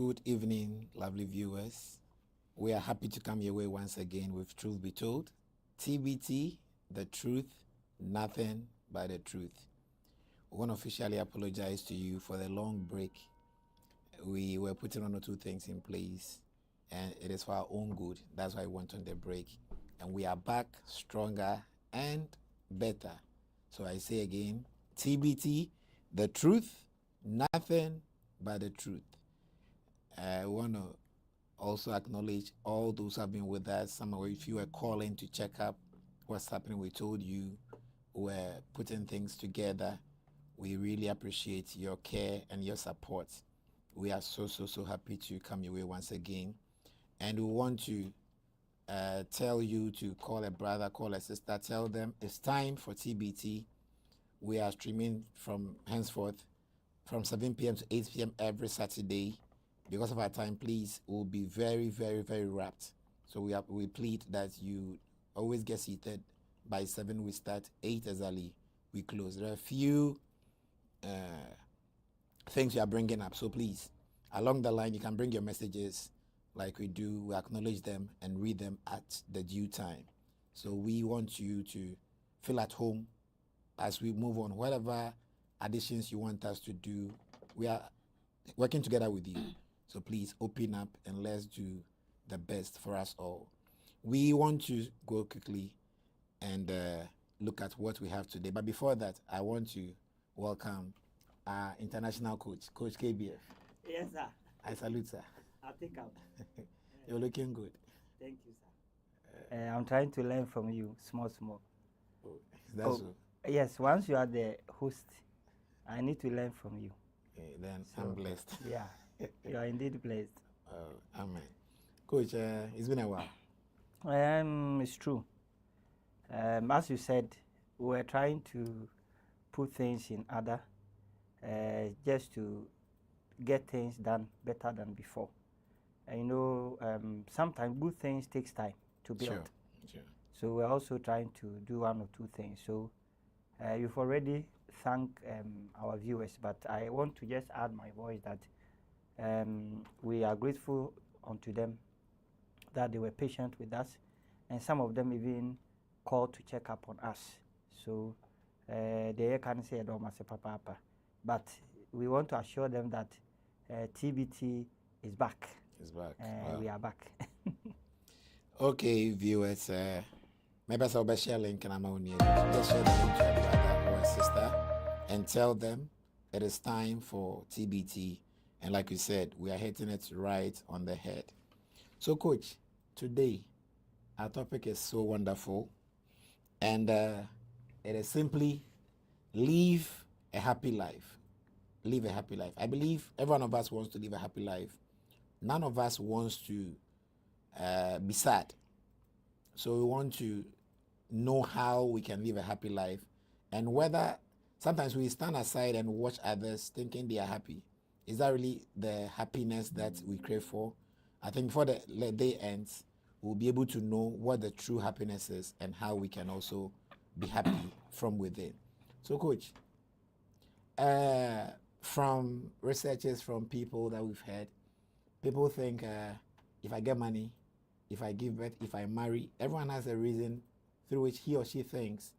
Good evening, lovely viewers. We are happy to come your way once again with Truth Be Told. TBT, the truth, nothing but the truth. We want to officially apologize to you for the long break. We were putting one or two things in place, and it is for our own good. That's why we went on the break. And we are back stronger and better. So I say again, TBT, the truth, nothing but the truth. I want to also acknowledge all those who have been with us. Some of you were calling to check up what's happening. We told you we're putting things together. We really appreciate your care and your support. We are so happy to come your way once again. And we want to tell you to call a brother, call a sister, tell them it's time for TBT. We are streaming from henceforth from 7 p.m. to 8 p.m. every Saturday. Because of our time, please, we'll be very wrapped. So we plead that you always get seated. By 7 we start, 8 exactly we close. There are a few things we are bringing up. So please, along the line, you can bring your messages like we do. We acknowledge them and read them at the due time. So we want you to feel at home as we move on. Whatever additions you want us to do, we are working together with you. So please open up and let's do the best for us all. We want to go quickly and look at what we have today. But before that, I want to welcome our international coach, Coach KBF. Yes, sir. I salute, sir. I think You're looking good. Thank you, sir. I'm trying to learn from you, small. Oh, that's so. Yes, once you are the host, I need to learn from you. Then so, I'm blessed. Yeah, you are indeed blessed. Amen. Coach, it's been a while. It's true. As you said, we're trying to put things in order just to get things done better than before. Sometimes good things takes time to build. Sure. So we're also trying to do one or two things. So you've already thanked our viewers, but I want to just add my voice that we are grateful unto them that they were patient with us, and some of them even called to check up on us. So they can't say papa, but we want to assure them that TBT is back. It's back. Wow. We are back. Okay, viewers. Maybe I'll share link and I'm on here. Just share the link to a brother or a sister and tell them it is time for TBT. And like you said, we are hitting it right on the head. So, Coach, today our topic is so wonderful, and it is simply live a happy life. Live a happy life. I believe every one of us wants to live a happy life. None of us wants to be sad. So we want to know how we can live a happy life, and whether sometimes we stand aside and watch others thinking they are happy. Is that really the happiness that we crave for? I think before the day ends, we'll be able to know what the true happiness is and how we can also be happy from within. So, Coach, from researches, from people that we've heard, people think if I get money, if I give birth, if I marry, everyone has a reason through which he or she thinks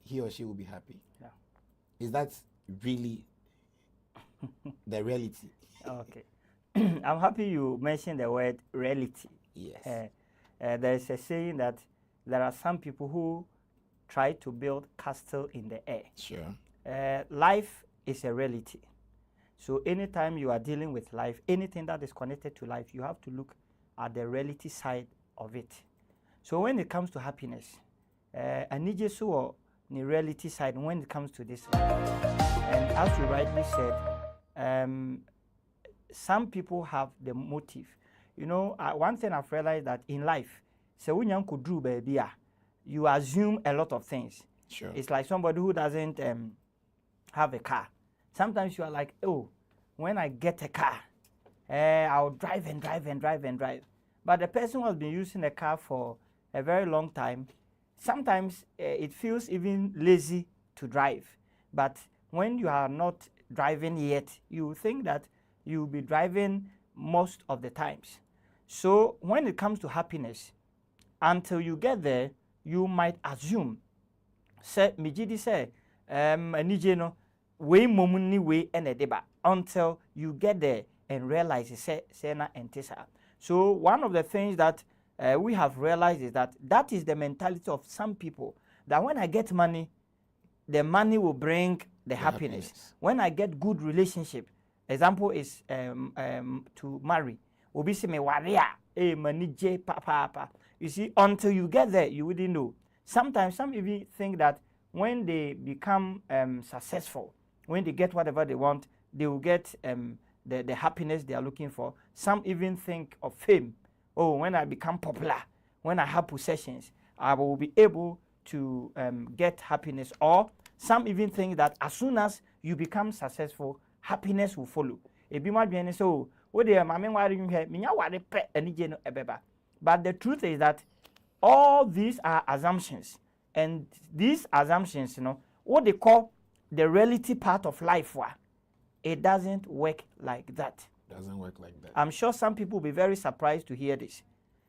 he or she will be happy. Yeah. Is that really the reality? Okay. I'm happy you mentioned the word reality. Yes. There is a saying that there are some people who try to build castle in the air. Sure. Life is a reality. So anytime you are dealing with life, anything that is connected to life, you have to look at the reality side of it. So when it comes to happiness, I need you to the reality side when it comes to this life. And as you rightly said, some people have the motive. One thing I've realized that in life, so when you could do baby, you assume a lot of things. Sure. It's like somebody who doesn't have a car. Sometimes you are like, oh, when I get a car, I'll drive and drive. But the person who has been using a car for a very long time, sometimes it feels even lazy to drive. But when you are not driving yet, you think that you will be driving most of the times. So when it comes to happiness, until you get there, you might assume, say, Mijidi say, anije no, we momuni we enedeba, until you get there and realize, say na entisa. So one of the things that we have realized is that is the mentality of some people, that when I get money, the money will bring the happiness. When I get good relationship, example is to marry. Obi say me waria, money papa. You see, until you get there, you wouldn't know. Sometimes some even think that when they become successful, when they get whatever they want, they will get the happiness they are looking for. Some even think of fame. Oh, when I become popular, when I have possessions, I will be able to get happiness. Or some even think that as soon as you become successful, happiness will follow. But the truth is that all these are assumptions. And these assumptions, what they call the reality part of life, it doesn't work like that. Doesn't work like that. I'm sure some people will be very surprised to hear this.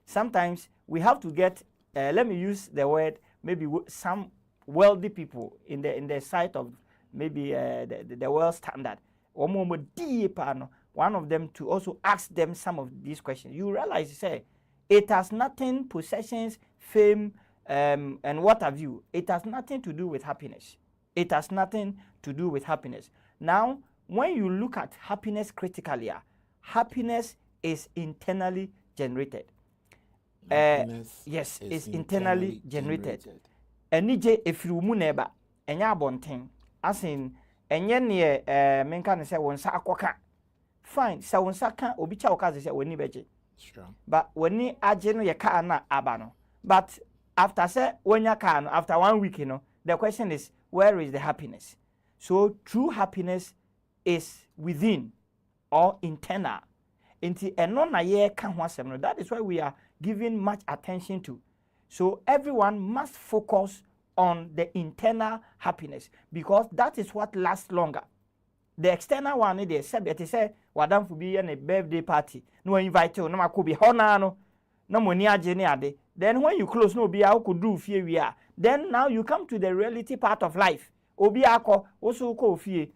Sometimes we have to get, let me use the word, maybe some wealthy people in the sight of maybe the world standard. One of them to also ask them some of these questions. You realize, say, it has nothing, possessions, fame, and what have you. It has nothing to do with happiness. It has nothing to do with happiness. Now, when you look at happiness critically, happiness is internally generated. Yes, it's internally generated. Enije efirumu neba enya abonten. As in enye ne menka ne se wonsa akoka. Fine, se wonsa ka obi cha oka se woni beje. Sure. But woni age no ye ka na aba no. But after say wonya ka no, after 1 week, the question is, where is the happiness? So true happiness is within or internal. That is why we are giving much attention to. So everyone must focus on the internal happiness, because that is what lasts longer. The external one, they say, "Wadam for be a birthday party. No invite you. No ma could be honano. No money ade. Then when you close, no be how could do fear we are. Then now you come to the reality part of life. Obi ako also ko fear.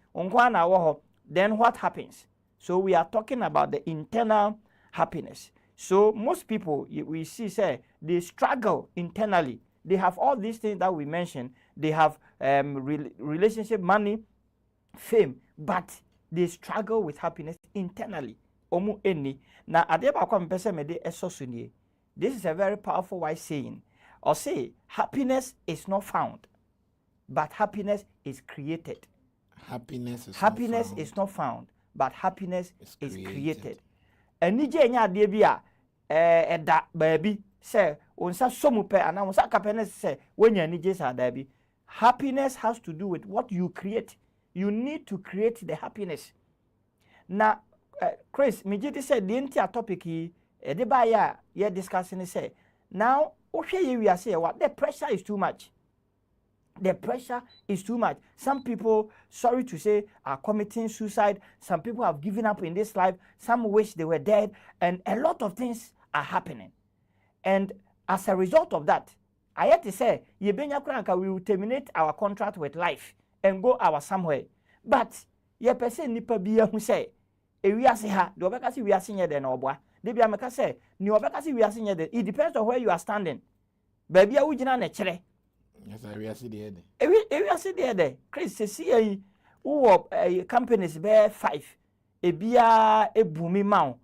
Then what happens? So we are talking about the internal happiness. So most people, we see, say, they struggle internally. They have all these things that we mentioned. They have relationship, money, fame, but they struggle with happiness internally. Omu eni. Now, this is a very powerful wise saying. Or say, happiness is not found, but happiness is created. Happiness is not found, but happiness is created. And nije nya ade bia eda baabi say onsa somupe ana onsa kapene say wenya nije sa dabi. Happiness has to do with what you create. You need to create the happiness. Now, Chris, Mijiti said the entire topic he de ba ya discussing say now we are saying what the pressure is too much. The pressure is too much. Some people, sorry to say, are committing suicide. Some people have given up in this life. Some wish they were dead. And a lot of things are happening. And as a result of that, I have to say, we will terminate our contract with life and go our somewhere. But, ye person nipa biya who say, we are ha, the obekasi we are seeing then obwa. Debi ameka say, ni obekasi we are seeing then. It depends on where you are standing. Baby, I ujina nechere. Yes, we are sitting there. Chris, see companies bear 5. Ebia ebumi mau.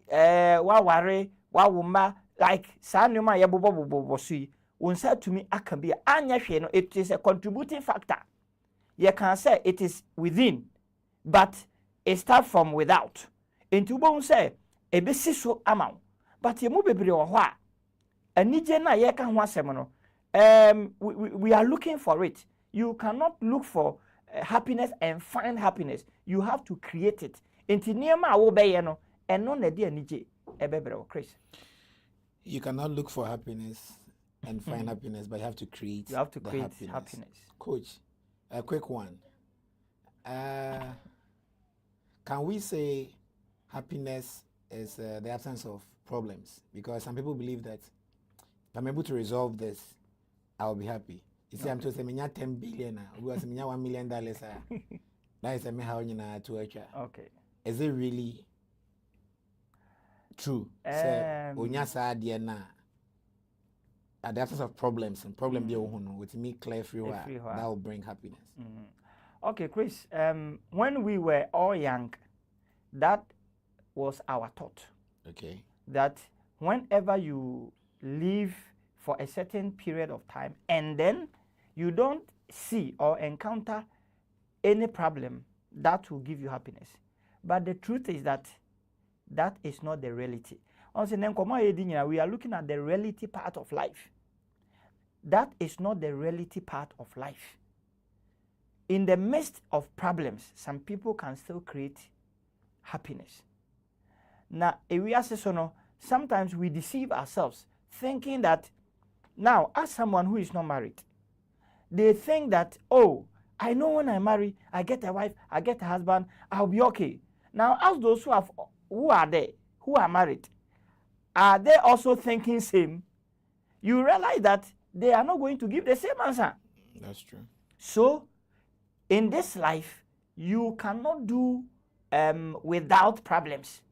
Wa ware, wa wuma, like sanuma ya bobo sui. Unsa to me akabi anya hwe no, it is a contributing factor. You can say it is within, but it starts from without. Into bon say ebesi so amount. But ye mu bebre wo ho a anije na ye ka ho asem no. We are looking for it. You cannot look for happiness and find happiness. You have to create it. Chris. You cannot look for happiness and find happiness, but you have to create. You have to create happiness. Coach, a quick one. Can we say happiness is the absence of problems, because some people believe that if I'm able to resolve this, I'll be happy. You see, I'm to say, me 10 billion, we was me $1 million. That is me how you know to Okay. Is it really true? Say, unya sa dia na. At the absence of problems and problem be with me clear free that will bring happiness. Okay, Chris. When we were all young, that was our thought. Okay. That whenever you live for a certain period of time and then you don't see or encounter any problem, that will give you happiness. But the truth is that that is not the reality. We are looking at the reality part of life. That is not the reality part of life. In the midst of problems, some people can still create happiness. Now, sometimes we deceive ourselves thinking that now, as someone who is not married, they think that, oh, I know when I marry, I get a wife, I get a husband, I'll be okay. Now, ask those who are there, who are married, are they also thinking same? You realize that they are not going to give the same answer. That's true. So, in this life, you cannot do without problems.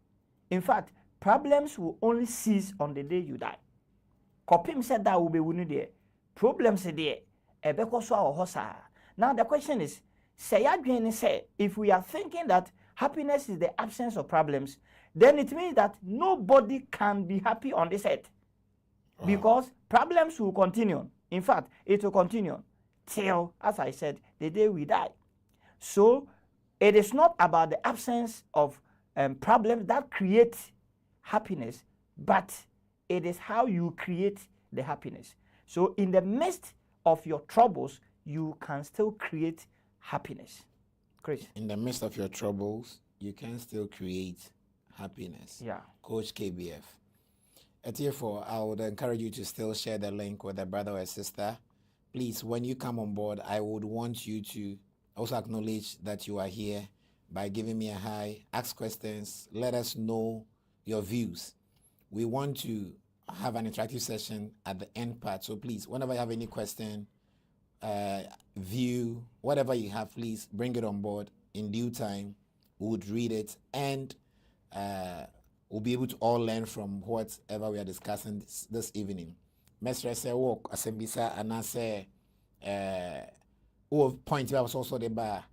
In fact, problems will only cease on the day you die. Kopim said that will be winning there. Problems there. Now the question is, say if we are thinking that happiness is the absence of problems, then it means that nobody can be happy on this earth. Because problems will continue. In fact, it will continue till, as I said, the day we die. So it is not about the absence of problems that create happiness, but it is how you create the happiness. So in the midst of your troubles, you can still create happiness. Chris? In the midst of your troubles, you can still create happiness. Yeah. Coach KBF. And therefore, I would encourage you to still share the link with a brother or a sister. Please, when you come on board, I would want you to also acknowledge that you are here by giving me a hi, ask questions, let us know your views. We want to have an interactive session at the end part. So please, whenever you have any question, view, whatever you have, please bring it on board. In due time, we would read it and we'll be able to all learn from whatever we are discussing this evening. Mestre say walk asembisa and I say point I was also the bar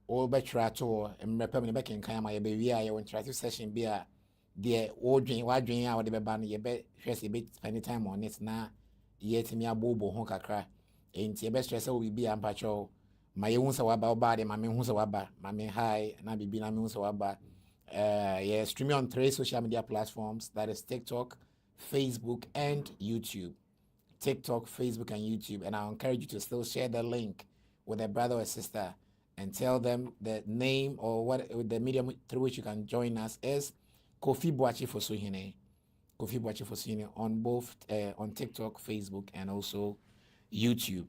all better to and repayment back in Kayama baby I want interactive session be a the old drink out the ban ye bet first a bit spending time on it now yet me a bobo honkakra ain't your best stress will be a patrol my own sawaba body my main waba my main high and I be na mean sawaba yeah, streaming on 3 social media platforms, that is TikTok, Facebook, and YouTube. TikTok, Facebook, and YouTube. And I encourage you to still share the link with a brother or sister and tell them the name or what the medium through which you can join us is Boakye-Fosuhene. Boakye-Fosuhene on both on TikTok, Facebook, and also YouTube.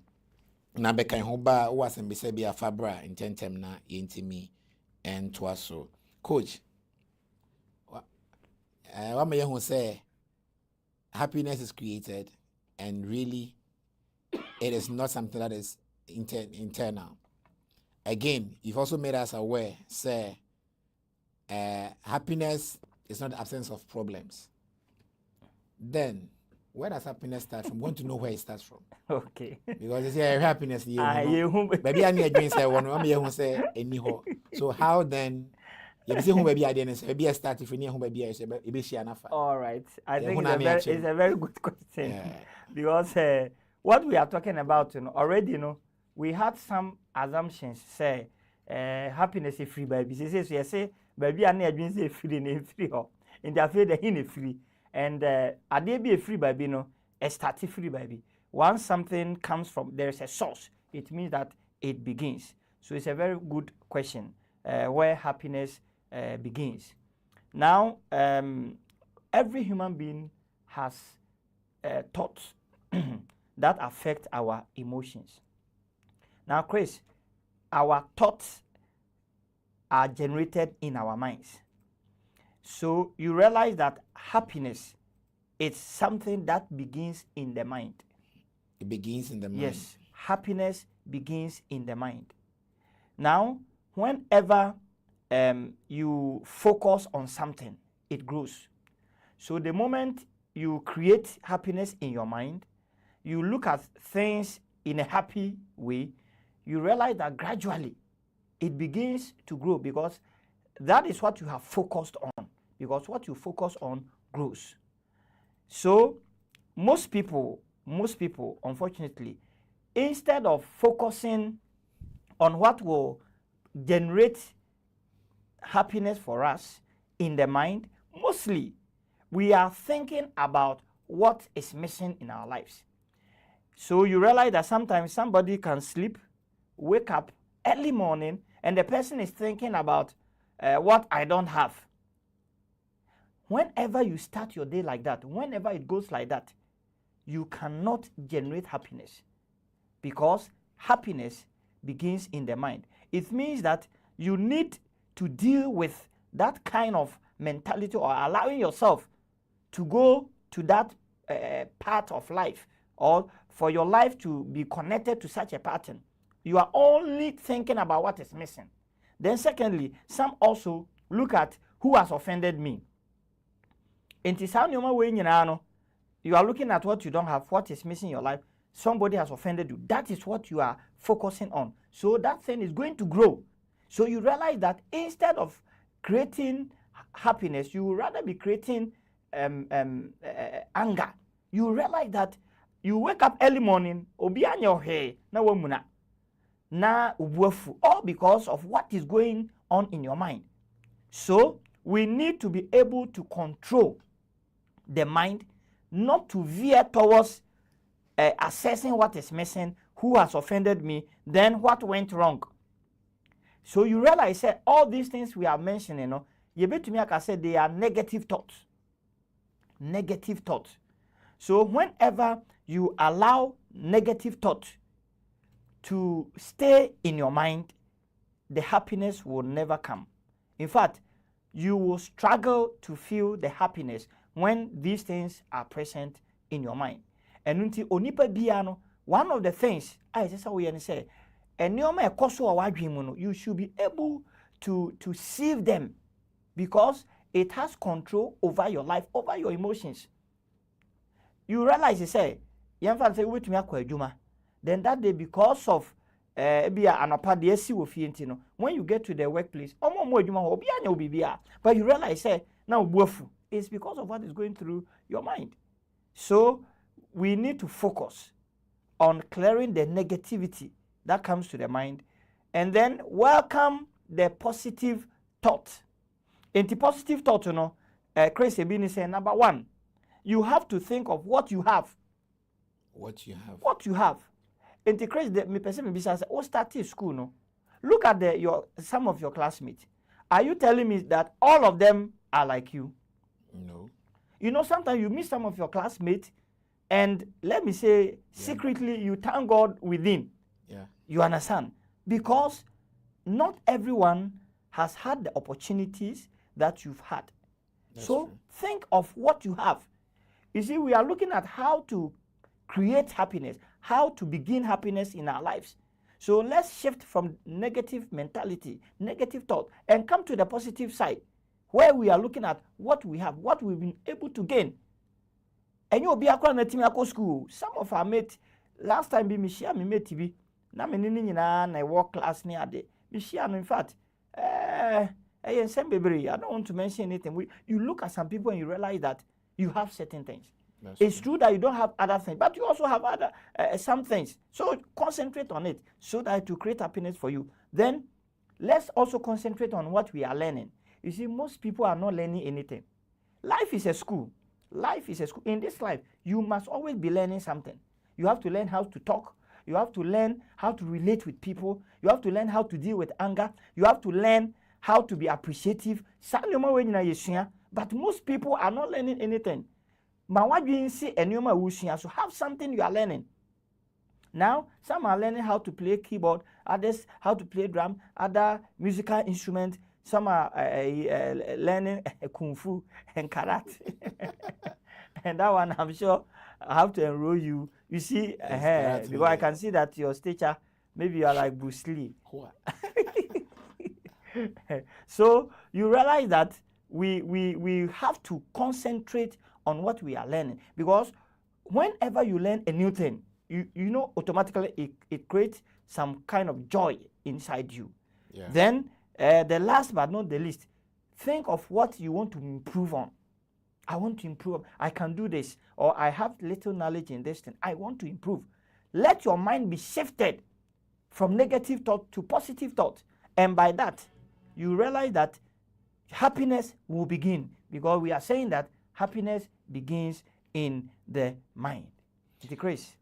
Na beka hoba was and be a fabra in tentem na yintimi and twaso. Coach, what may you say? Happiness is created, and really, it is not something that is internal. Again, you've also made us aware, say, happiness is not the absence of problems. Then, where does happiness start from? We want to know where it starts from. Okay. Because it's happiness. Maybe I need to say one. Say anyhow. So how then? All right, I think it's a very good question. Yeah. Because what we are talking about, already, we had some assumptions. Say, happiness is free, baby. Say, baby, I need to say free, in the affair, the free, and a day be a free, baby, a start free, baby. Once something comes from there is a source, it means that it begins. So it's a very good question. Where happiness begins. Now, every human being has thoughts that affect our emotions. Now, Chris, our thoughts are generated in our minds. So you realize that happiness is something that begins in the mind. It begins in the mind. Yes, happiness begins in the mind. Now, whenever you focus on something, it grows. So the moment you create happiness in your mind, you look at things in a happy way, you realize that gradually it begins to grow, because that is what you have focused on, because what you focus on grows. So most people, unfortunately, instead of focusing on what will generate happiness for us in the mind, mostly we are thinking about what is missing in our lives. So you realize that sometimes somebody can sleep, wake up early morning, and the person is thinking about what I don't have. Whenever you start your day like that, whenever it goes like that, you cannot generate happiness, because happiness begins in the mind. It means that you need to deal with that kind of mentality, or allowing yourself to go to that part of life, or for your life to be connected to such a pattern. You are only thinking about what is missing. Then secondly, some also look at who has offended me. You are looking at what you don't have, what is missing in your life. Somebody has offended you. That is what you are focusing on. So that thing is going to grow. So you realize that instead of creating happiness, you would rather be creating anger. You realize that you wake up early morning, obi anyo he na wamuna na ubuafu, all because of what is going on in your mind. So we need to be able to control the mind, not to veer towards assessing what is missing, who has offended me, then what went wrong. So you realize that all these things we are mentioning, like I said, they are negative thoughts. Negative thoughts. So whenever you allow negative thoughts to stay in your mind, the happiness will never come. In fact, you will struggle to feel the happiness when these things are present in your mind. And until onipa biano, one of the things I just say, you should be able to sieve them, because it has control over your life, over your emotions. You realize, you say, then that day, because of when you get to the workplace, but you realize, now it's because of what is going through your mind. So we need to focus on clearing the negativity that comes to the mind, and then welcome the positive thought. And the positive thought, Chris Ebini said, number one, you have to think of what you have. What you have. What you have. And the Chris, me person be says, oh, start school, no. Look at some of your classmates. Are you telling me that all of them are like you? No. Sometimes you meet some of your classmates, and let me say, secretly, you thank God within. Yeah. You understand? Because not everyone has had the opportunities that you've had. That's so true. Think of what you have. You see, we are looking at how to create happiness, how to begin happiness in our lives. So let's shift from negative mentality, negative thought, and come to the positive side, where we are looking at what we have, what we've been able to gain. And you'll be a school. Some of our mates, last time me share me mate TV, na me na work class near day. Me share, in fact, I don't want to mention anything. You look at some people and you realize that you have certain things. It's true that you don't have other things, but you also have other some things. So concentrate on it so that it will create happiness for you. Then let's also concentrate on what we are learning. You see, most people are not learning anything. Life is a school. Life is a school. In this life, you must always be learning something. You have to learn how to talk. You have to learn how to relate with people. You have to learn how to deal with anger. You have to learn how to be appreciative. But most people are not learning anything. So have something you are learning. Now, some are learning how to play keyboard, others how to play drum, other musical instruments. Some are learning kung fu and karate. And that one, I'm sure I have to enroll you. You see, because I can see that your stature, maybe you are like Bruce Lee. So you realize that we have to concentrate on what we are learning, because whenever you learn a new thing, you know automatically it creates some kind of joy inside you. Yeah. Then the last but not the least, think of what you want to improve on. I want to improve. I can do this, or I have little knowledge in this thing. I want to improve. Let your mind be shifted from negative thought to positive thought, and by that, you realize that happiness will begin, because we are saying that happiness begins in the mind. It is Chris.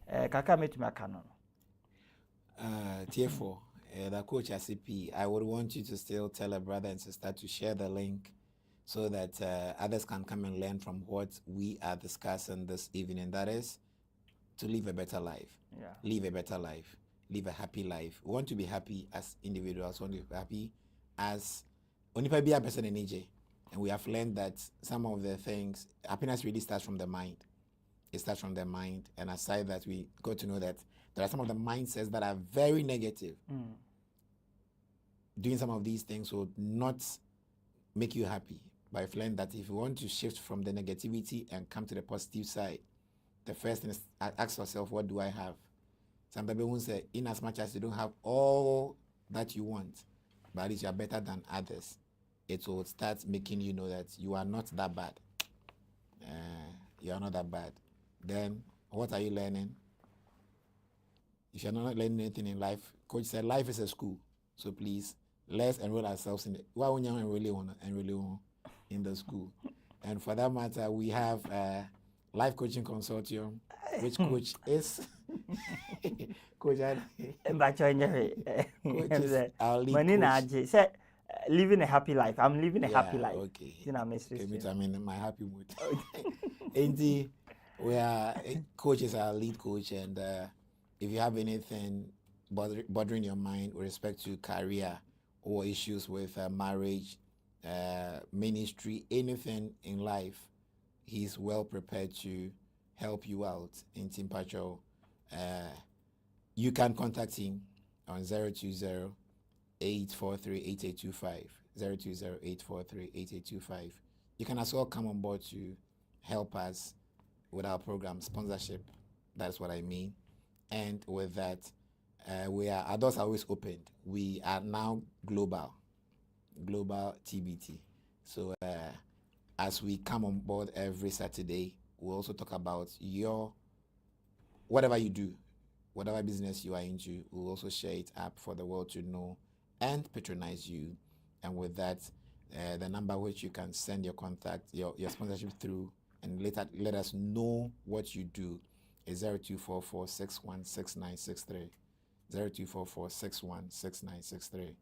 Kaka metumi aka no. Therefore, the coach ACP, I would want you to still tell a brother and sister to share the link so that others can come and learn from what we are discussing this evening. That is, to live a better life. Yeah. Live a better life. Live a happy life. We want to be happy as individuals. We want to be happy as only be a person in AJ. And we have learned that some of the things, happiness really starts from the mind. It starts from the mind. And aside that, we got to know that there are some of the mindsets that are very negative. Doing some of these things will not make you happy. But I've learned that if you want to shift from the negativity and come to the positive side, the first thing is ask yourself, what do I have? Some people will say, in as much as you don't have all that you want, but at least you are better than others, it will start making you know that you are not that bad. You are not that bad. Then, what are you learning? If you're not learning anything in life, coach said life is a school. So please, let's enroll ourselves in it. Why won't you enroll in the school? And for that matter, we have Life Coaching Consortium, which coach is coach is our lead coach. Living a happy life. I'm living a happy life. Okay. Okay, I'm in my happy mood. And we are coach is our lead coach, and if you have anything bothering your mind with respect to career or issues with marriage, ministry, anything in life, he's well prepared to help you out in Team Patrol. You can contact him on 020-843-8825. 020-843-8825. You can as well come on board to help us with our program sponsorship. That's what I mean. And with that, our doors are always opened. We are now global TBT. So as we come on board every Saturday, we'll also talk about your whatever you do, whatever business you are into. We'll also share it up for the world to know and patronize you. And with that, the number which you can send your contact, your sponsorship through, and later let us know what you do is 0244-616963. 0244-616963.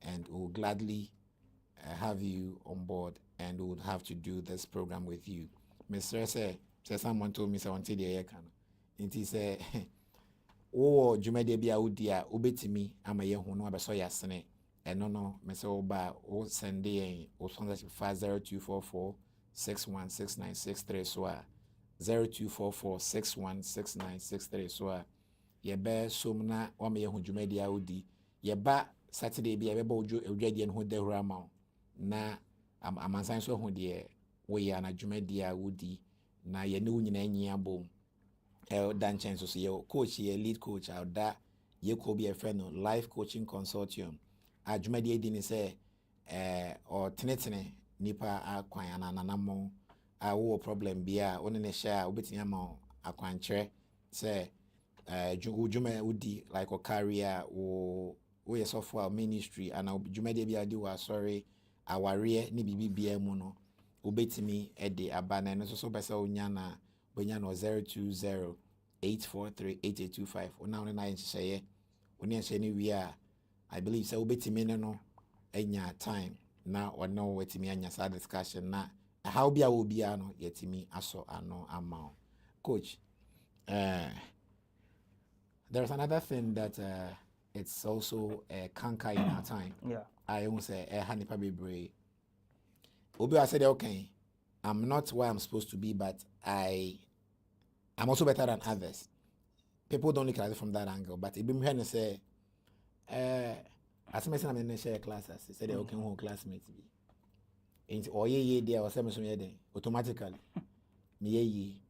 And we'll gladly have you on board, and we would have to do this program with you. Mr. say someone told me so until the year can. It say oh Jumede bia udia ubetimi ama ye hu no abeso yasene eno no me say oba o send o sponsorship 0244-616963 so a 0244-616963 so a ye be somna o me ye hu Jumede udi ye ba Saturday bia be ba odwade no ho dehura ma na amansan so hu de we ya na Jumede udi na ye ne nyina anyi abom dan chance so ye coach ye lead coach out that ye ko be a friend of Life Coaching Consortium adwumade edi ni say or tenetene nipa akwan ananamo wo problem bia one ne share obetini ama akwankyere say dwuma udi like a career wo ye software ministry and dwumade bia di wa sorry aware ni bibia mu no obetimi ede abana no so besa onya na 020-843-8825. Ona na nhye oni nhye ni wi a I believe say obetimi no enya time na ona wetimi anya sa discussion na how bia wo bia no yetimi aso ano ama. Coach, there's another thing that it's also a canker in our time. Yeah. I won't say honey pabi bray. Obi I said okay, I'm not where I'm supposed to be, but I'm also better than others. People don't look at it from that angle, but it be me and say, as I said, I'm in a share classes. They said okay, who classmates be. Into or ye there or some automatically. Me ye.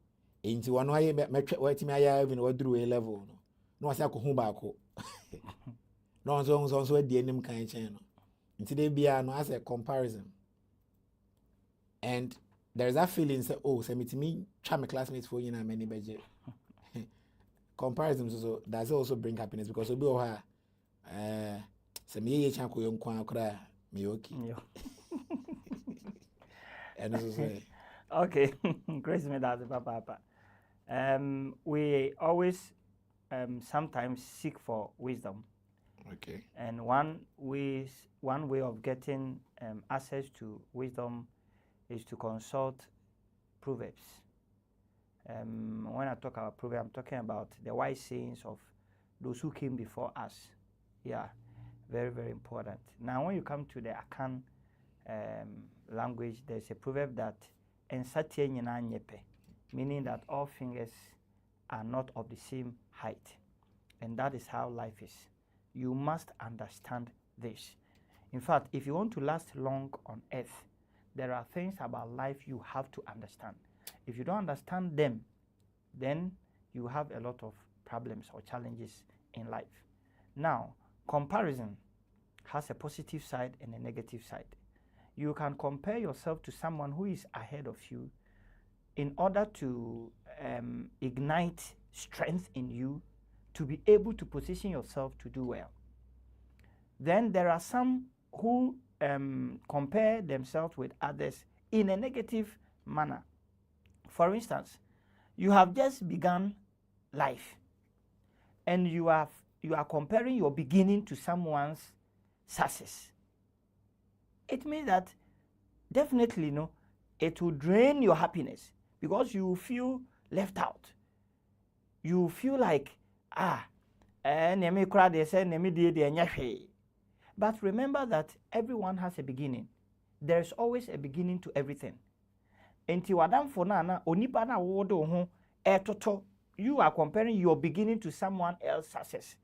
Into one way, wait me I even what through a level. No, I say ko back. No, so at the end kind channel. Into they be no as a comparison. And there's that feeling say, oh, send me to me, try my classmates for you know many budget. Comparison so does also bring happiness because obi o ha say me ye chan ko yon kwa kra me okay. And also say okay, grace me that papa. We always sometimes seek for wisdom. okay. And one way of getting access to wisdom is to consult Proverbs. When I talk about Proverbs, I'm talking about the wise sayings of those who came before us. Yeah, very, very important. Now, when you come to the Akan language, there's a proverb that meaning that all fingers are not of the same height. And that is how life is. You must understand this. In fact, if you want to last long on earth, there are things about life you have to understand. If you don't understand them, then you have a lot of problems or challenges in life. Now, comparison has a positive side and a negative side. You can compare yourself to someone who is ahead of you in order to ignite strength in you to be able to position yourself to do well. Then there are some who compare themselves with others in a negative manner. For instance, you have just begun life and you are comparing your beginning to someone's success. It means that definitely it will drain your happiness because you feel left out. You feel like but remember that everyone has a beginning. There's always a beginning to everything. You are comparing your beginning to someone else's success.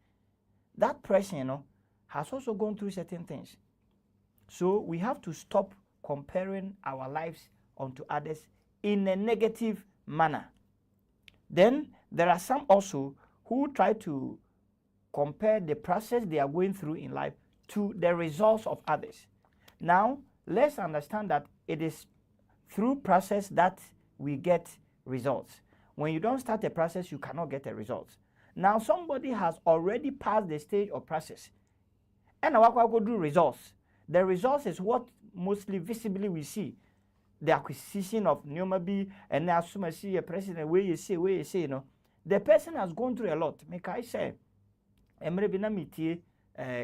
That person has also gone through certain things. So we have to stop comparing our lives onto others in a negative manner. Then there are some also who try to compare the process they are going through in life to the results of others. Now, let's understand that it is through process that we get results. When you don't start a process, you cannot get a result. Now, somebody has already passed the stage of process. And now what we do results. The results is what mostly visibly we see. The acquisition of Nyomabi and now see a president where you say, the person has gone through a lot. Make I say,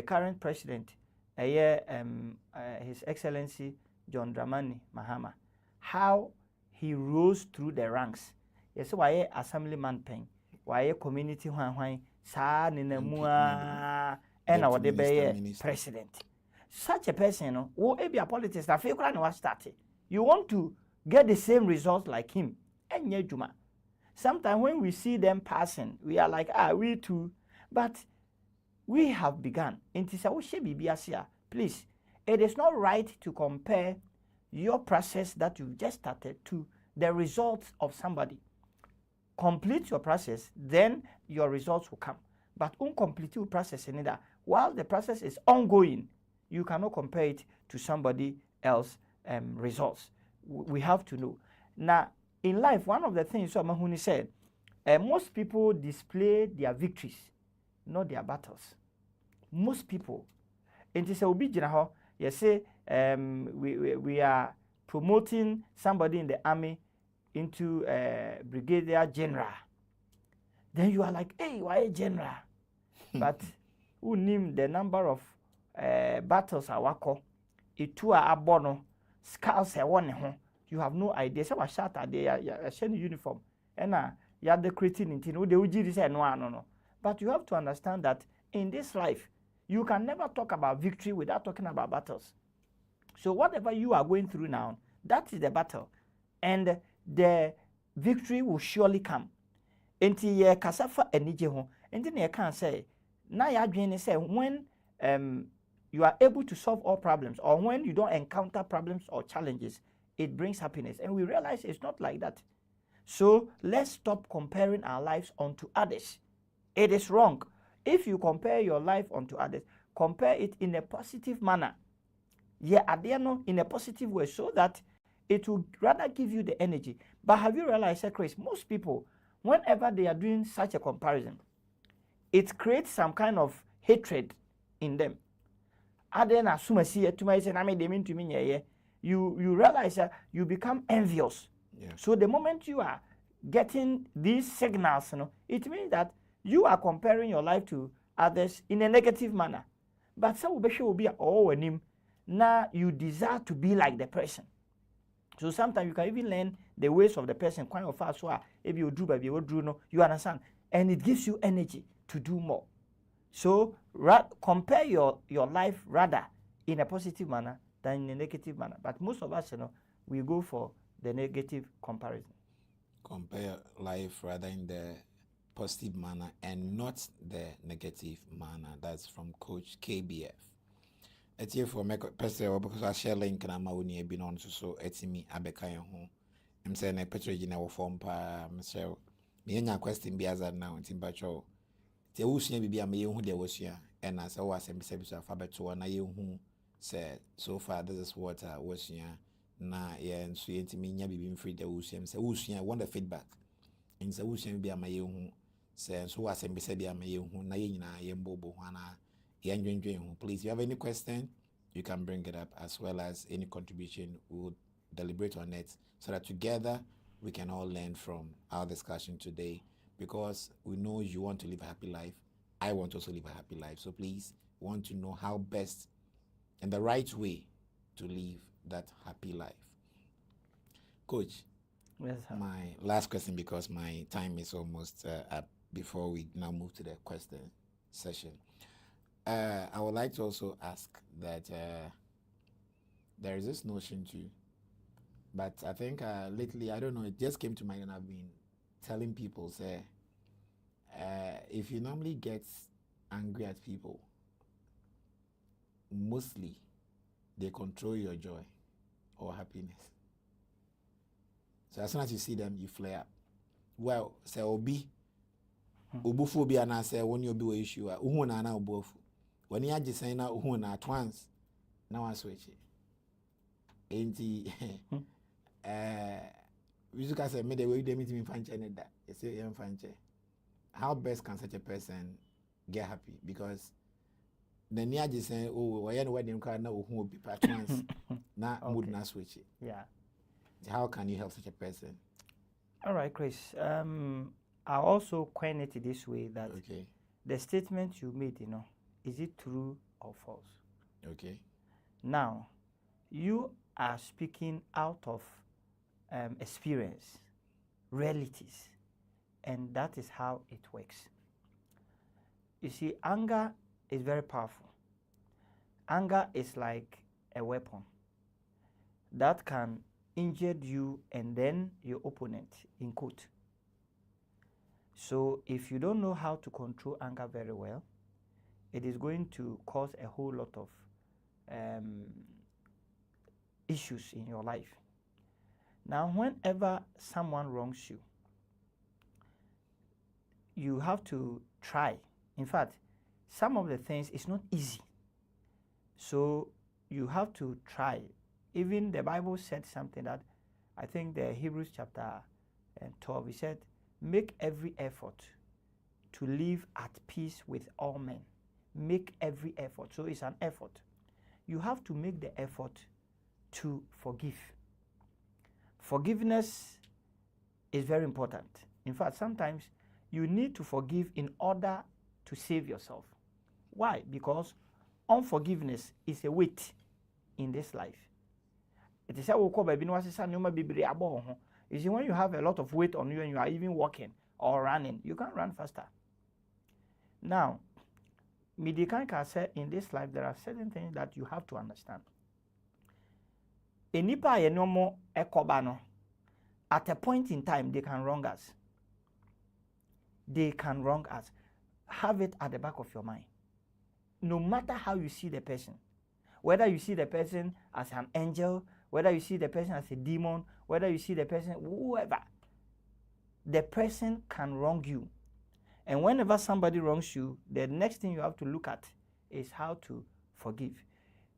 current president, His Excellency John Dramani Mahama, how he rose through the ranks. Yes, why assemblyman pen, why community sa ninamua, and our debate president. Such a person, who be a politician, I feel was started. You want to get the same result like him. Sometimes when we see them passing, we are like, we too. But we have begun. Please, it is not right to compare your process that you've just started to the results of somebody. Complete your process, then your results will come. But incomplete your process in that while the process is ongoing, you cannot compare it to somebody else's results. We have to know. Now, in life, one of the things Mahuni said, most people display their victories, not their battles. Most people. And it is you say we are promoting somebody in the army into brigadier general. Then you are like, hey, why a general? But who name the number of battles awako? Itu a abono, scouts a one. You have no idea. So I shot at the uniform. And you are decorating it. The UG say no. But you have to understand that in this life, You can never talk about victory without talking about battles. So whatever you are going through now, that is the battle. And the victory will surely come. Enti ye kasafa enije ho. Enti ne can say, na ya adwene say when you are able to solve all problems, or when you don't encounter problems or challenges, it brings happiness. And we realize it's not like that. So let's stop comparing our lives onto others. It is wrong. If you compare your life onto others, compare it in a positive manner. Yeah, in a positive way, so that it will rather give you the energy. But have you realized, Chris, most people, whenever they are doing such a comparison, it creates some kind of hatred in them. You realize that you become envious. Yeah. So the moment you are getting these signals, it means that you are comparing your life to others in a negative manner. But some will be now you desire to be like the person. So sometimes you can even learn the ways of the person quite fast. So if you do, baby, you understand, and it gives you energy to do more. So compare your life rather in a positive manner than in a negative manner. But most of us, we go for the negative comparison. Compare life rather in the positive manner and not the negative manner. That's from Coach KBF. It's here for me person because I share link na ma woni ebi no so etimi abeka ye ho. I'm saying na petrol na wo form pa Michelle. Me nya question bi azad now ntimba cho. Te wusua bibia me ye hu de wusua and as I was say so afabeto na ye hu say so far this is what wusua na ye nso ye ntimi nya bibi mfiri de wusua say wusua want the feedback. And say wusua bibia ma ye hu say so was say bia ma ye hu na ye nyina ye mbobo ho na. Please, if you have any question, you can bring it up, as well as any contribution. We'll deliberate on it so that together we can all learn from our discussion today, because we know you want to live a happy life. I want to also live a happy life. So please, we want to know how best and the right way to live that happy life. Coach, yes, sir. My last question, because my time is almost up before we now move to the question session. I would like to also ask that there is this notion too, but I think lately, I don't know, it just came to mind, and I've been telling people, say, if you normally get angry at people, mostly they control your joy or happiness. So as soon as you see them, you flare up. Well, say obi, obuphobia na say when you be issue, uhu na na obufu. When you just say now who at once, now I switch it. Ain't we just say me the way they meet me find that. You say I'm fine. How best can such a person get happy? Because the near just say, oh, I know where them can now who will be at once. Now mood not switch it. Yeah. How can you help such a person? All right, Chris. I also coin it this way that the statement you made, is it true or false? Okay. Now, you are speaking out of experience, realities, and that is how it works. You see, anger is very powerful. Anger is like a weapon that can injure you and then your opponent, in quote. So if you don't know how to control anger very well, it is going to cause a whole lot of issues in your life. Now, whenever someone wrongs you, you have to try. In fact, some of the things it's not easy. So you have to try. Even the Bible said something that I think the Hebrews chapter 12, it said, make every effort to live at peace with all men. Make every effort. So it's an effort. You have to make the effort to forgive. Forgiveness is very important. In fact, sometimes you need to forgive in order to save yourself. Why? Because unforgiveness is a weight in this life. It is you see, when you have a lot of weight on you and you are even walking or running, you can't run faster. Now, Midikanka said in this life there are certain things that you have to understand. Enipa ye no mo ekobano. At a point in time, they can wrong us. They can wrong us. Have it at the back of your mind. No matter how you see the person, whether you see the person as an angel, whether you see the person as a demon, whether you see the person, whoever, the person can wrong you. And whenever somebody wrongs you, the next thing you have to look at is how to forgive.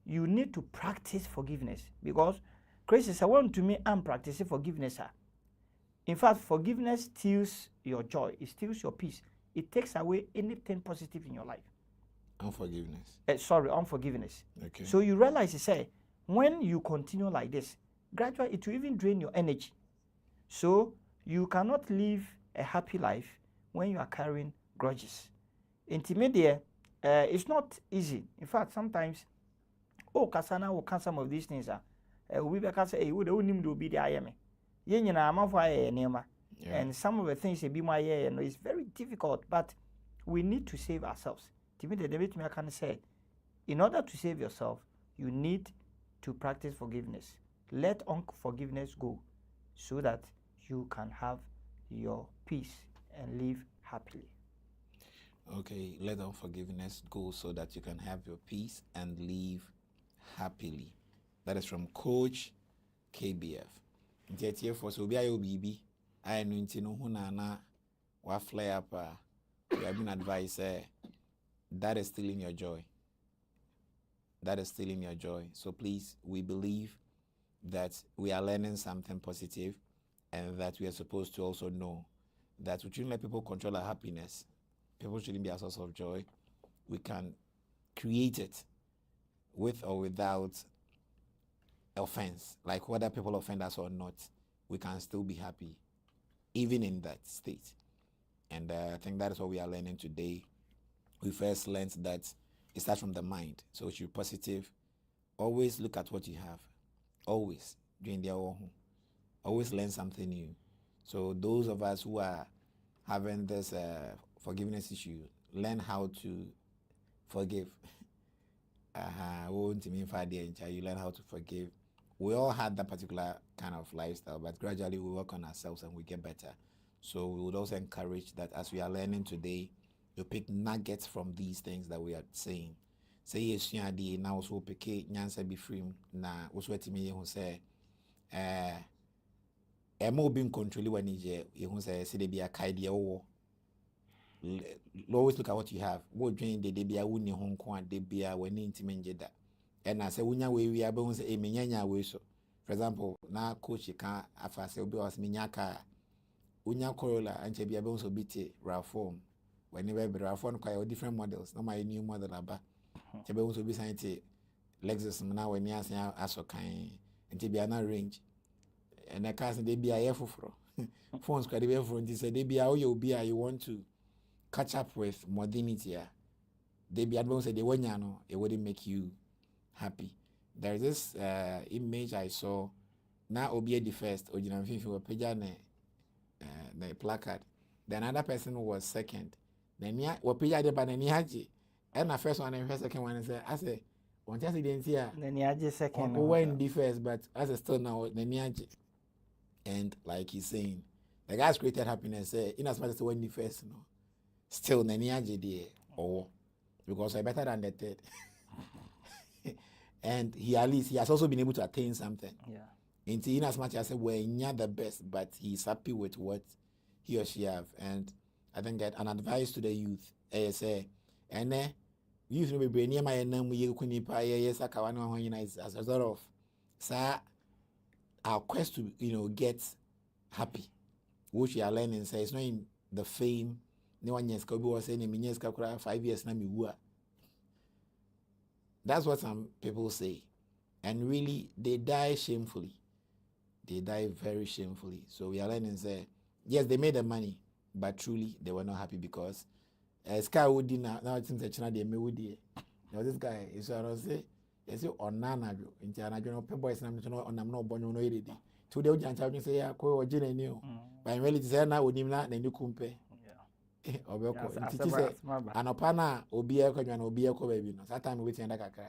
You need to practice forgiveness, because Christ said, "Want to me, I'm practicing forgiveness." In fact, forgiveness steals your joy. It steals your peace. It takes away anything positive in your life. Unforgiveness. Unforgiveness. Okay. So you realize, when you continue like this, gradually it will even drain your energy. So you cannot live a happy life when you are carrying grudges. Intermediate, it's not easy. In fact, sometimes, Kasana will can some of these things. We can say, "Hey, we don't be the IMA." And some of the things it's very difficult, but we need to save ourselves. I can say, in order to save yourself, you need to practice forgiveness. Let unforgiveness go so that you can have your peace and live happily. Okay, let unforgiveness go so that you can have your peace and live happily. That is from Coach KBF. Ntiatie for so bia yo bibi I no nti no hu na wa fly up you have been advised that is stealing your joy. That is stealing your joy. So please, we believe that we are learning something positive, and that we are supposed to also know that we shouldn't let people control our happiness. People shouldn't be a source of joy. We can create it with or without offense. Like whether people offend us or not, we can still be happy, even in that state. And I think that is what we are learning today. We first learned that it starts from the mind. So if you're positive, always look at what you have. Always. Always learn something new. So those of us who are having this forgiveness issue, learn how to forgive. You learn how to forgive. We all had that particular kind of lifestyle, but gradually we work on ourselves and we get better. So we would also encourage that as we are learning today, you pick nuggets from these things that we are saying. Say yes, you now also pick nyansa be free na also etimi who say emo being control when you say they be a kaidi or always look at what you have. What drain the be a winning home quan de be a when intimate that. And I say when we are bones a minyanya way so. For example, now coach you can't after say be was minyaka unya corolla and be a bones obite reform. Whenever be reform quite different models, no my new model aba. Chebe bones obi science Lexus now when you say aso kind and be an range. And I can't they be a for phones quite be for this they be how you be you want to catch up with modernity. They be advanced say they want it wouldn't make you happy. There is this image I saw now Obi the first original the placard. The another person was second. Then yeah Opija the banani and the first one and the second one I say one just didn't see Then second. Who went the first, but as a still now the and like he's saying, the guys created happiness. In as much as when the first, still Naniaji there, or because I better than the third. And he at least he has also been able to attain something. Yeah. In as much as we're not the best, but he's happy with what he or she have. And I think that an advice to the youth, say, and youth will be near my name. We couldn't pay yes, I can't as a result of sir. Our quest to get happy, which we are learning, say it's not in the fame. No one yes, Kobe was saying, "Me 5 years na me wua." That's what some people say, and really they die shamefully. They die very shamefully. So we are learning, say yes, they made the money, but truly they were not happy because Sky would now it seems that China they may would now this guy is say. Yes, on Nana, in China, boys, and I'm not born on already. Today, I'm say, I call Jenny new. But in reality, say, now would him not, then you compare. Obeko. Yes, Nti say anopa na obi ekwanwa na obi ekọ baby no. That time we wait ndaka kakra.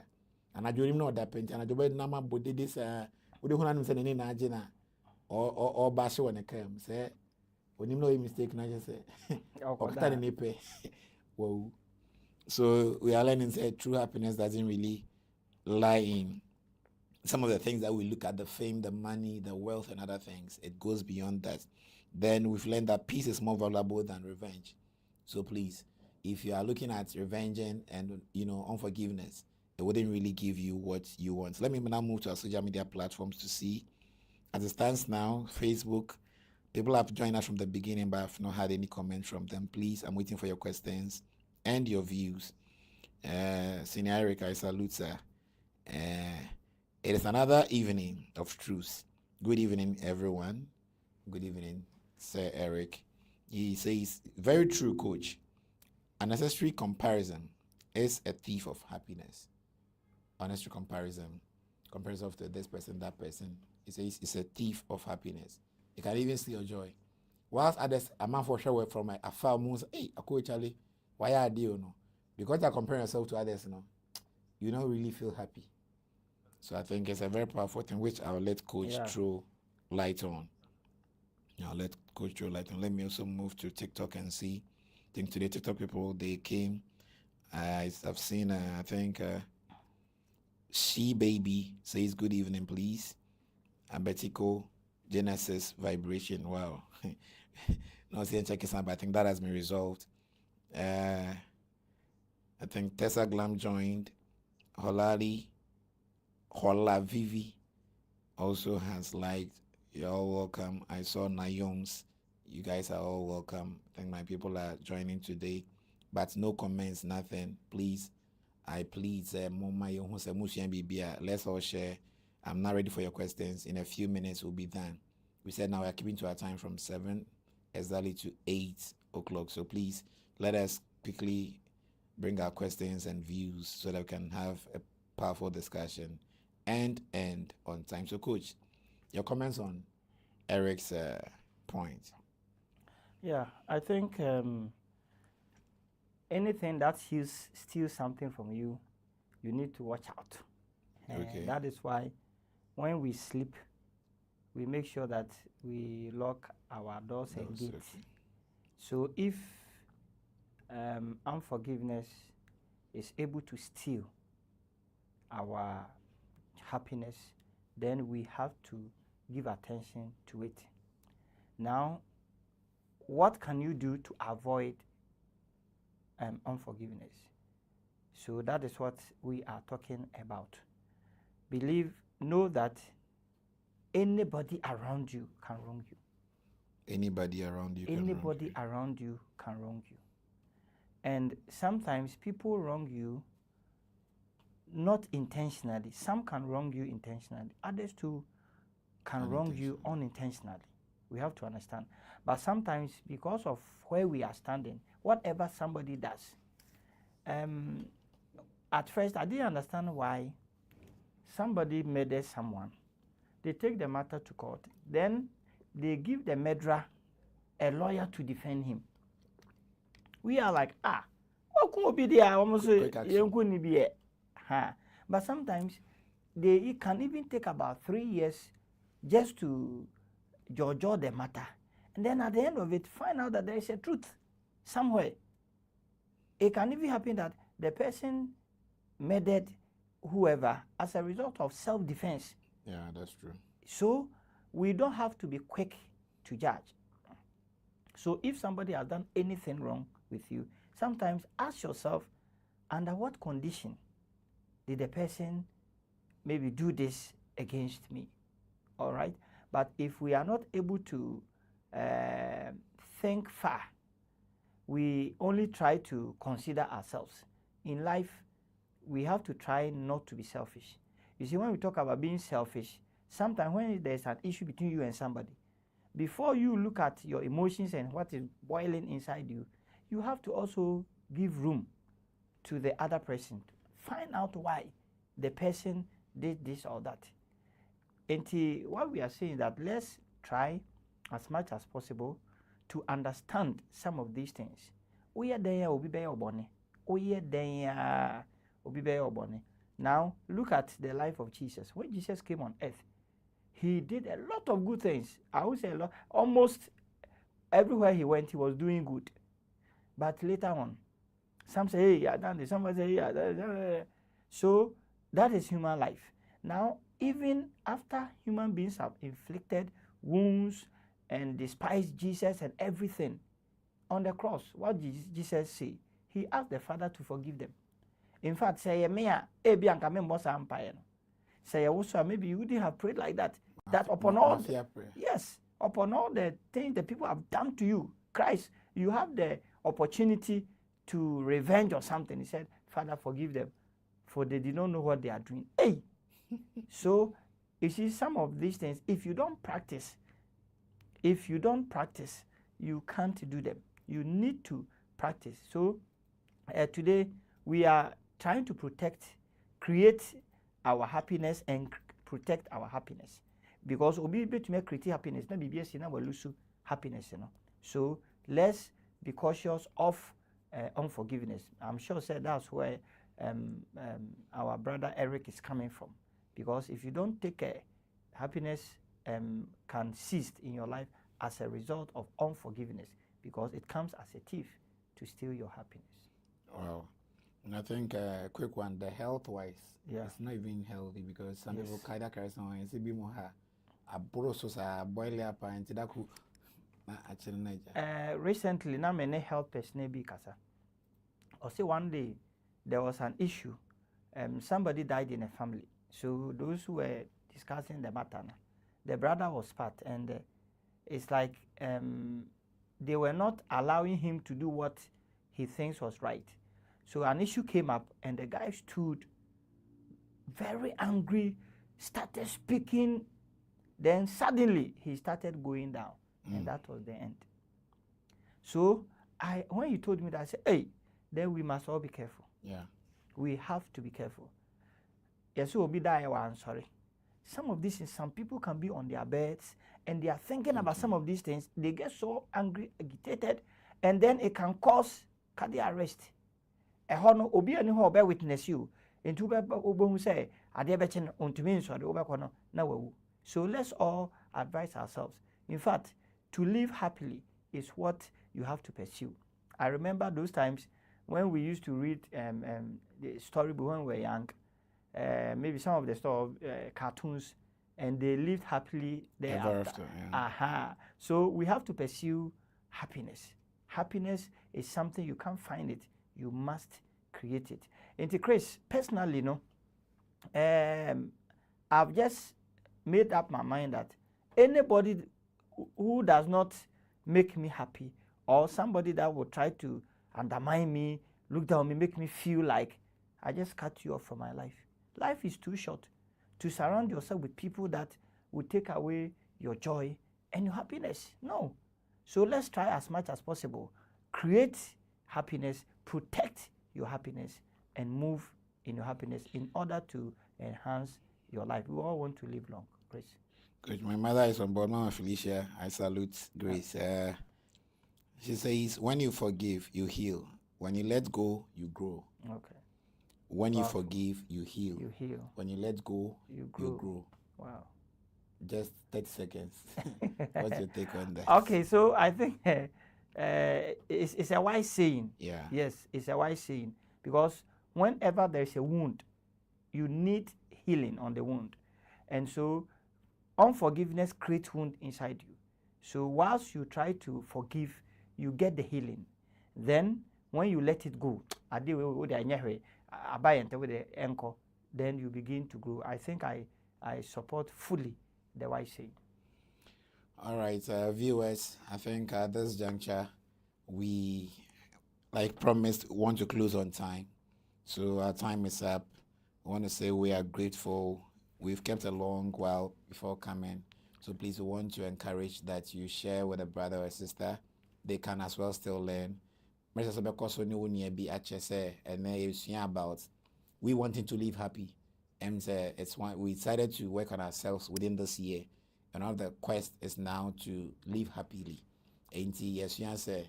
And adwori no da penti and adwobe na ma bodede sa. We dey huna no say ne na age na. Or ba hye won ekam say onim no mistake na just say. Okata ne pe. Wow. So we are learning that true happiness doesn't really lie in some of the things that we look at, the fame, the money, the wealth, and other things. It goes beyond that. Then we've learned that peace is more valuable than revenge. So please, if you are looking at revenge and unforgiveness, it wouldn't really give you what you want. Let me now move to our social media platforms to see. As it stands now, Facebook, people have joined us from the beginning, but I've not had any comments from them. Please, I'm waiting for your questions and your views. Senior Eric, I salute, sir. It is another evening of truth. Good evening, everyone. Good evening, Sir Eric. He says, very true, coach. Unnecessary comparison is a thief of happiness. Unnecessary comparison of this person, that person. He says it's a thief of happiness. You can even see your joy. Whilst others, a man for sure from a far moon, hey, a coach Charlie, why are you no? Because you're comparing yourself to others, you don't really feel happy. So I think it's a very powerful thing, which I'll let Coach throw light on. I'll let Coach throw light on. Let me also move to TikTok and see. I think today TikTok people, they came. I've seen, I think, She Baby says, good evening, please. Abetico, Genesis, Vibration. Wow. No, see, check it out, but I think that has been resolved. I think Tessa Glam joined. Hola Vivi also has liked. You're all welcome. I saw Nayoms. You guys are all welcome. I think my people are joining today. But no comments, nothing. Please, I plead, let's all share. I'm not ready for your questions. In a few minutes, we'll be done. We said now we're keeping to our time from 7 exactly to 8 o'clock. So please, let us quickly bring our questions and views so that we can have a powerful discussion and end on time. So, Coach, your comments on Eric's point? Yeah, I think anything that steals something from you, you need to watch out. Okay. And that is why when we sleep, we make sure that we lock our doors and gates. Okay. So if unforgiveness is able to steal our happiness, then we have to give attention to it. Now, what can you do to avoid unforgiveness? So that is what we are talking about. Know that anybody around you can wrong you. Anybody around you can wrong you. And sometimes people wrong you not intentionally. Some can wrong you intentionally. Others too can wrong you unintentionally. We have to understand. But sometimes because of where we are standing, whatever somebody does, at first I didn't understand why somebody murders someone. They take the matter to court. Then they give the murderer a lawyer to defend him. We are like, what could be there? But sometimes it can even take about 3 years just to judge the matter. And then at the end of it, find out that there is a truth somewhere. It can even happen that the person murdered whoever as a result of self-defense. Yeah, that's true. So we don't have to be quick to judge. So if somebody has done anything wrong with you, sometimes ask yourself, under what condition did the person maybe do this against me? All right? But if we are not able to think far, we only try to consider ourselves. In life, we have to try not to be selfish. You see, when we talk about being selfish, sometimes when there's an issue between you and somebody, before you look at your emotions and what is boiling inside you, you have to also give room to the other person. Find out why the person did this or that. And what we are saying is that let's try as much as possible to understand some of these things. Oye denya obi be obone. Oye denya obi be obone. Now look at the life of Jesus. When Jesus came on earth, he did a lot of good things. I would say a lot. Almost everywhere he went, he was doing good. But later on, some say, hey, I done this. Somebody say, yeah. So that is human life. Now, even after human beings have inflicted wounds and despised Jesus and everything on the cross, what did Jesus say? He asked the Father to forgive them. In fact, say, say, also, maybe you wouldn't have prayed like that. That upon all, yes, upon all the things the people have done to you, Christ, you have the opportunity to revenge or something. He said, Father, forgive them, for they did not know what they are doing. Hey! So, you see, some of these things, if you don't practice, you can't do them. You need to practice. So, today, we are trying to create our happiness and protect our happiness. Because obi be to make create happiness, na BBS na we lose happiness, you know. So let's be cautious of unforgiveness. I'm sure that's where our brother Eric is coming from. Because if you don't take care, happiness can cease in your life as a result of unforgiveness, because it comes as a thief to steal your happiness. Wow. And I think a quick one, the health-wise, it's not even healthy, because some people carry someone and say, "Be more a brosos a boil up and tidaku." Recently, na many health person be kasa. Or say one day there was an issue. Somebody died in a family. So those who were discussing the matter, the brother was part, and it's like they were not allowing him to do what he thinks was right. So an issue came up, and the guy stood very angry, started speaking. Then suddenly he started going down, and that was the end. So when he told me that, I said, hey, then we must all be careful. Yeah. We have to be careful. Yes, we'll be there. I'm sorry. Some of these things, some people can be on their beds and they are thinking about some of these things. They get so angry, agitated, and then it can cause cardiac arrest. A hono obi ani ho bear witness you. Into obo say ade be chen ontumi nso de obekono na wawu. So let's all advise ourselves. In fact, to live happily is what you have to pursue. I remember those times when we used to read the storybook when we were young, maybe some of the cartoons, and they lived happily thereafter. So we have to pursue happiness. Happiness is something you can't find it. You must create it. And Chris, personally, I've just made up my mind that anybody who does not make me happy, or somebody that will try to undermine me, look down on me, make me feel like I just cut you off from my life. Life is too short to surround yourself with people that will take away your joy and your happiness. No. So let's try as much as possible. Create happiness, protect your happiness, and move in your happiness in order to enhance your life. We all want to live long. Grace. Good. My mother is on board. Mama Felicia, I salute Grace. She says, when you forgive, you heal. When you let go, you grow. Okay. When you forgive, you heal. You heal. When you let go, you grow. Wow. Just 30 seconds. What's your take on that? Okay, so I think it's a wise saying. Yeah. Yes, it's a wise saying. Because whenever there's a wound, you need healing on the wound. And so unforgiveness creates wound inside you. So whilst you try to forgive, you get the healing. Then when you let it go, then you begin to grow. I think I support fully the wise saying. All right, viewers, I think at this juncture, we, like promised, want to close on time. So our time is up. I want to say we are grateful. We've kept a long while before coming. So please, we want to encourage that you share with a brother or a sister. They can as well still learn. About we wanting to live happy. And it's why we decided to work on ourselves within this year. And all the quest is now to live happily. And yes, you say,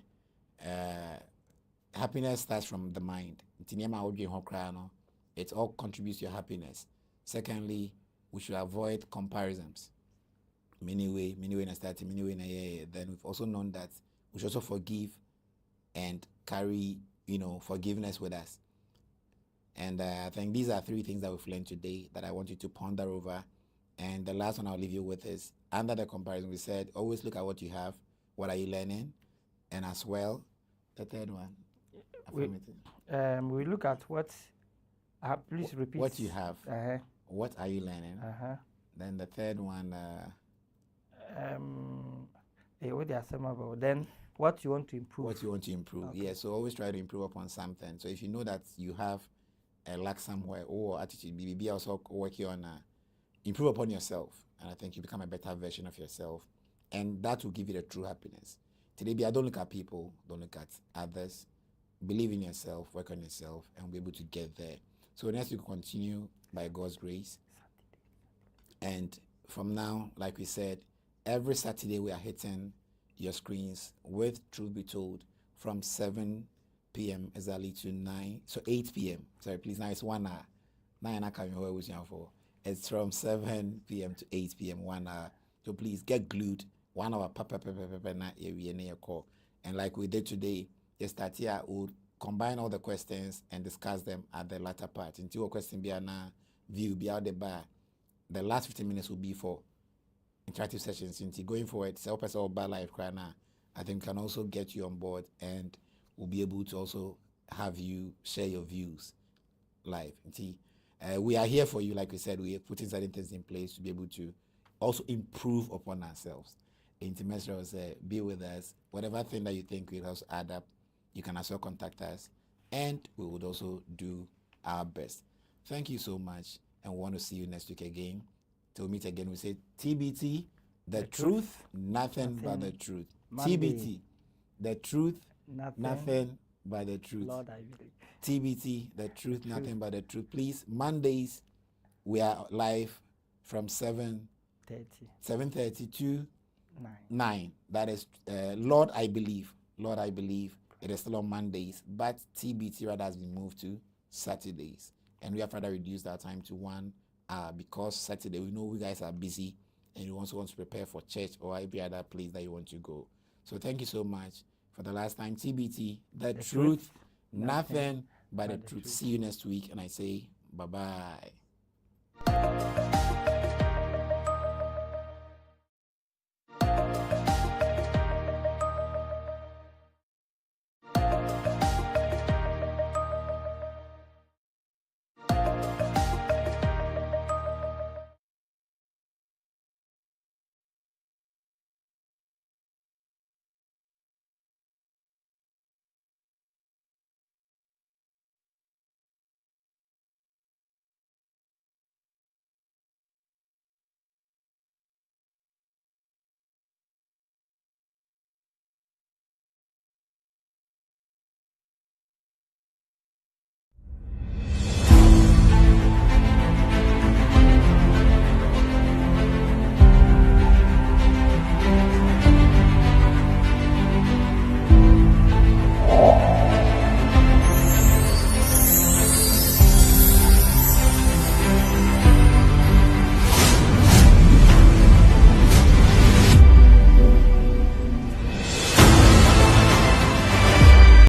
happiness starts from the mind. It all contributes to your happiness. Secondly, we should avoid comparisons. Then we've also known that we should also forgive and carry, forgiveness with us. And I think these are 3 things that we've learned today that I want you to ponder over. And the last one I'll leave you with is, under the comparison, we said, always look at what you have. What are you learning? And as well, the third one. We look at what, please repeat. What you have. Uh-huh. What are you learning? Uh-huh. Then the third one. What they are saying about. Then what you want to improve. What you want to improve. Okay. Yeah, so always try to improve upon something. So if you know that you have a lack somewhere or attitude, be also working on improve upon yourself. And I think you become a better version of yourself. And that will give you the true happiness. Today, don't look at people, don't look at others. Believe in yourself, work on yourself, and be able to get there. So next week, continue by God's grace. And from now, like we said, every Saturday we are hitting your screens with Truth Be Told from 7 p.m. exactly to 8 p.m. Sorry, please, now it's 1 hour. 9 hours coming over with you for. It's from 7 p.m. to 8 p.m. 1 hour. So please get glued. 1 hour, and like we did today, just start here, we'll combine all the questions and discuss them at the latter part. Until a question be an view, be out the bar. The last 15 minutes will be for interactive sessions. Until going forward, self personal bar life now, I think can also get you on board, and we'll be able to also have you share your views live. Until we are here for you, like we said, we are putting certain things in place to be able to also improve upon ourselves. Intimacy say, be with us. Whatever thing that you think will also add up, you can also contact us, and we would also do our best. Thank you so much, and we want to see you next week again. Till meet again, we say TBT, the truth, nothing but the truth. Monday. TBT, the truth, nothing but the truth. Lord, I believe. TBT, the truth, nothing but the truth. Please, Mondays, we are live from 7:30 to 9. That is, Lord, I believe. It is still on Mondays, but TBT rather has been moved to Saturdays. And we have further reduced our time to 1 hour because Saturday, we know you guys are busy and you also want to prepare for church or every other place that you want to go. So thank you so much for the last time. TBT, the truth, nothing but the truth. See you next week, and I say bye-bye.